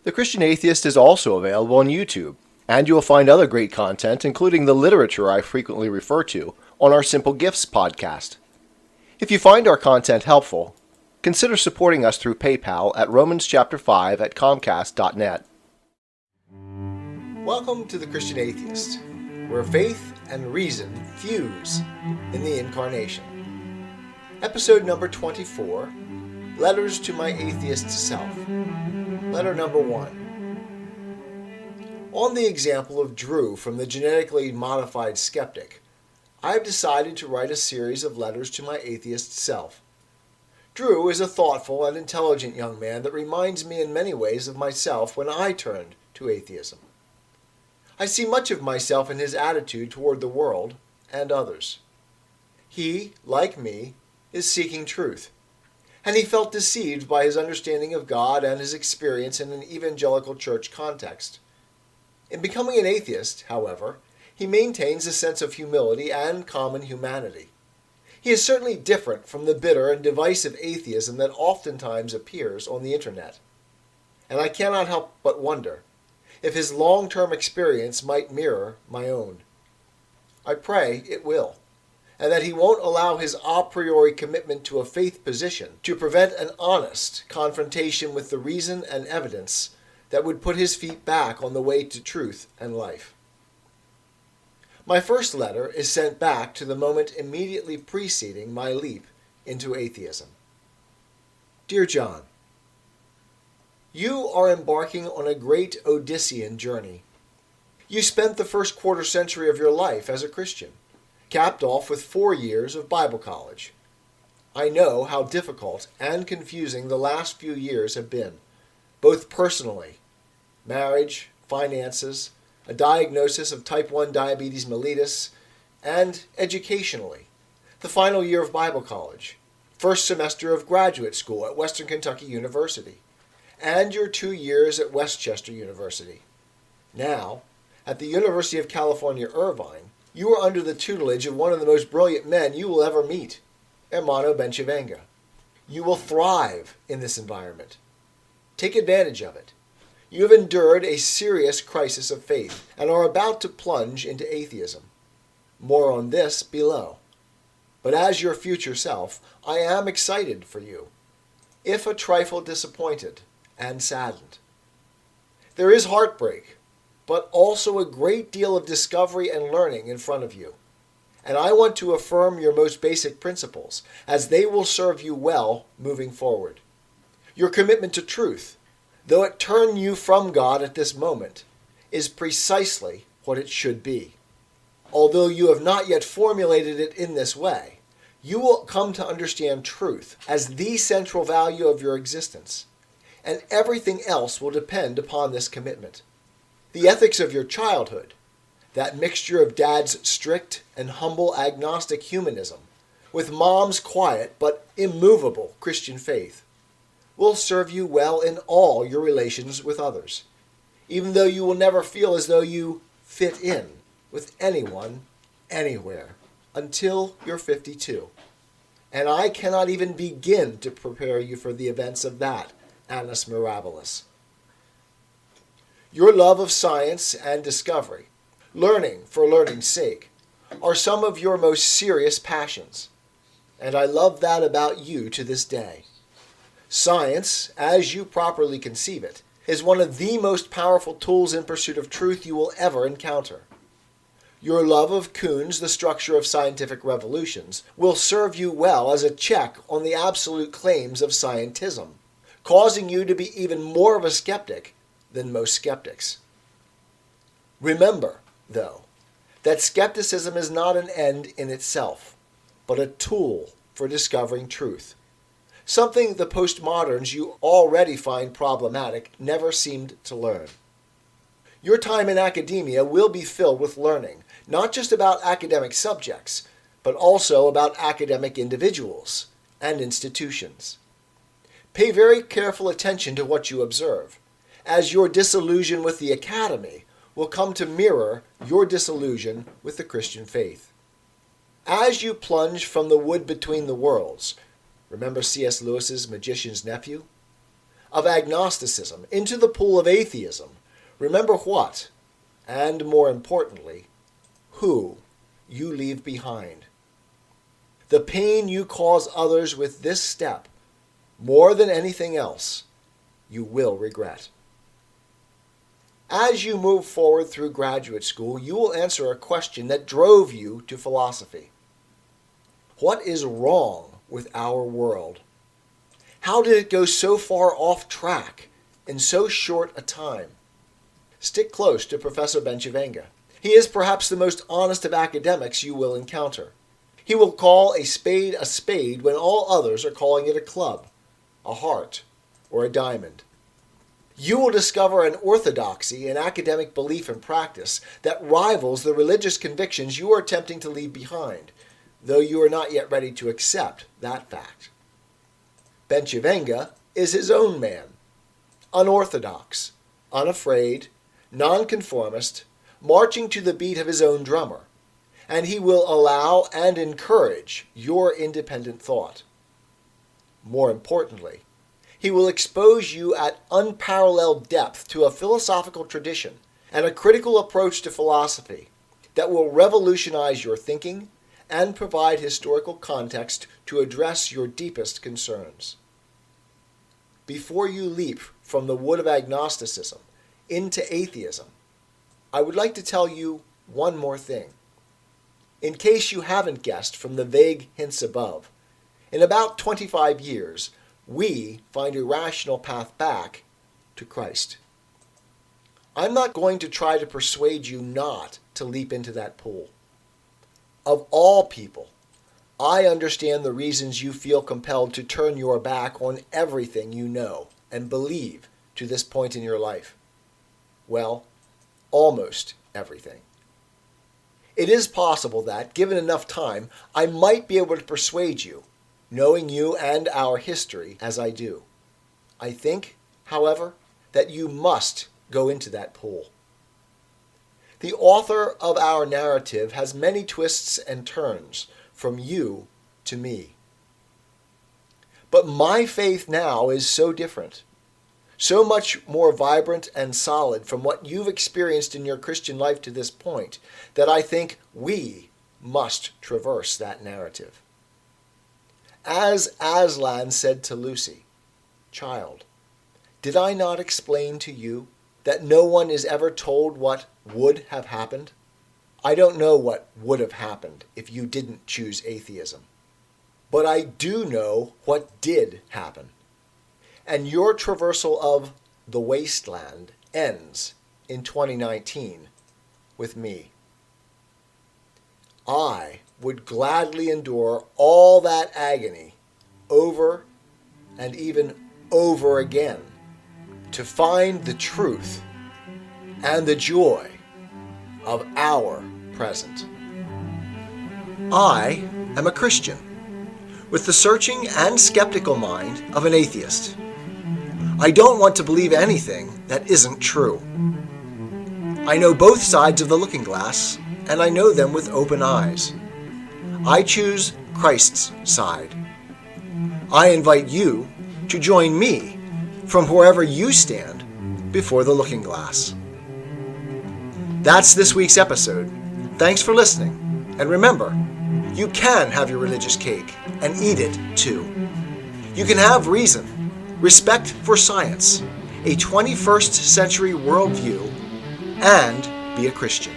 The Christian Atheist is also available on YouTube, and you will find other great content, including the literature I frequently refer to, on our Simple Gifts podcast. If you find our content helpful, consider supporting us through PayPal at romans5@comcast.net. Welcome to the Christian Atheist, where faith and reason fuse in the incarnation. Episode number 24, Letters to My Atheist Self. Letter number 1. On the example of Drew from the Genetically Modified Skeptic, I have decided to write a series of letters to my atheist self. Drew is a thoughtful and intelligent young man that reminds me in many ways of myself when I turned to atheism. I see much of myself in his attitude toward the world and others. He, like me, is seeking truth, and he felt deceived by his understanding of God and his experience in an evangelical church context. In becoming an atheist, however, he maintains a sense of humility and common humanity. He is certainly different from the bitter and divisive atheism that oftentimes appears on the internet. And I cannot help but wonder if his long-term experience might mirror my own. I pray it will, and that he won't allow his a priori commitment to a faith position to prevent an honest confrontation with the reason and evidence that would put his feet back on the way to truth and life. My first letter is sent back to the moment immediately preceding my leap into atheism. Dear John, you are embarking on a great Odyssean journey. You spent the first quarter century of your life as a Christian, capped off with 4 years of Bible college. I know how difficult and confusing the last few years have been, both personally, marriage, finances, a diagnosis of type 1 diabetes mellitus, and educationally, the final year of Bible college, first semester of graduate school at Western Kentucky University, and your 2 years at Westchester University. Now, at the University of California, Irvine, you are under the tutelage of one of the most brilliant men you will ever meet, Hermano Benchavenga. You will thrive in this environment. Take advantage of it. You have endured a serious crisis of faith and are about to plunge into atheism. More on this below. But as your future self, I am excited for you, if a trifle disappointed and saddened. There is heartbreak, but also a great deal of discovery and learning in front of you. And I want to affirm your most basic principles, as they will serve you well moving forward. Your commitment to truth, though it turn you from God at this moment, is precisely what it should be. Although you have not yet formulated it in this way, you will come to understand truth as the central value of your existence, and everything else will depend upon this commitment. The ethics of your childhood, that mixture of Dad's strict and humble agnostic humanism with Mom's quiet but immovable Christian faith, will serve you well in all your relations with others, even though you will never feel as though you fit in with anyone, anywhere, until you're 52. And I cannot even begin to prepare you for the events of that annus mirabilis. Your love of science and discovery, learning for learning's sake, are some of your most serious passions, and I love that about you to this day. Science, as you properly conceive it, is one of the most powerful tools in pursuit of truth you will ever encounter. Your love of Kuhn's The Structure of Scientific Revolutions will serve you well as a check on the absolute claims of scientism, causing you to be even more of a skeptic than most skeptics. Remember, though, that skepticism is not an end in itself, but a tool for discovering truth. Something the postmoderns you already find problematic never seemed to learn. Your time in academia will be filled with learning, not just about academic subjects, but also about academic individuals and institutions. Pay very careful attention to what you observe, as your disillusion with the academy will come to mirror your disillusion with the Christian faith. As you plunge from the wood between the worlds, remember C.S. Lewis's Magician's Nephew? of agnosticism into the pool of atheism, remember what, and more importantly, who you leave behind. The pain you cause others with this step, more than anything else, you will regret. As you move forward through graduate school, you will answer a question that drove you to philosophy. What is wrong with our world? How did it go so far off track in so short a time? Stick close to Professor Benchavenga. He is perhaps the most honest of academics you will encounter. He will call a spade when all others are calling it a club, a heart, or a diamond. You will discover an orthodoxy in academic belief and practice that rivals the religious convictions you are attempting to leave behind, though you are not yet ready to accept that fact. Benchavenga is his own man, unorthodox, unafraid, nonconformist, marching to the beat of his own drummer, and he will allow and encourage your independent thought. More importantly, he will expose you at unparalleled depth to a philosophical tradition and a critical approach to philosophy that will revolutionize your thinking and provide historical context to address your deepest concerns. Before you leap from the wood of agnosticism into atheism, I would like to tell you one more thing. In case you haven't guessed from the vague hints above, in about 25 years, we find a rational path back to Christ. I'm not going to try to persuade you not to leap into that pool. Of all people, I understand the reasons you feel compelled to turn your back on everything you know and believe to this point in your life. Well, almost everything. It is possible that, given enough time, I might be able to persuade you, knowing you and our history as I do. I think, however, that you must go into that pool. The author of our narrative has many twists and turns, from you to me. But my faith now is so different, so much more vibrant and solid from what you've experienced in your Christian life to this point, that I think we must traverse that narrative. As Aslan said to Lucy, "Child, did I not explain to you that no one is ever told what would have happened? I don't know what would have happened if you didn't choose atheism. But I do know what did happen. And your traversal of the wasteland ends in 2019 with me. I would gladly endure all that agony over and even over again to find the truth and the joy of our present. I am a Christian with the searching and skeptical mind of an atheist. I don't want to believe anything that isn't true. I know both sides of the looking glass, and I know them with open eyes. I choose Christ's side. I invite you to join me from wherever you stand before the looking glass. That's this week's episode. Thanks for listening. And remember, you can have your religious cake and eat it too. You can have reason, respect for science, a 21st century worldview, and be a Christian.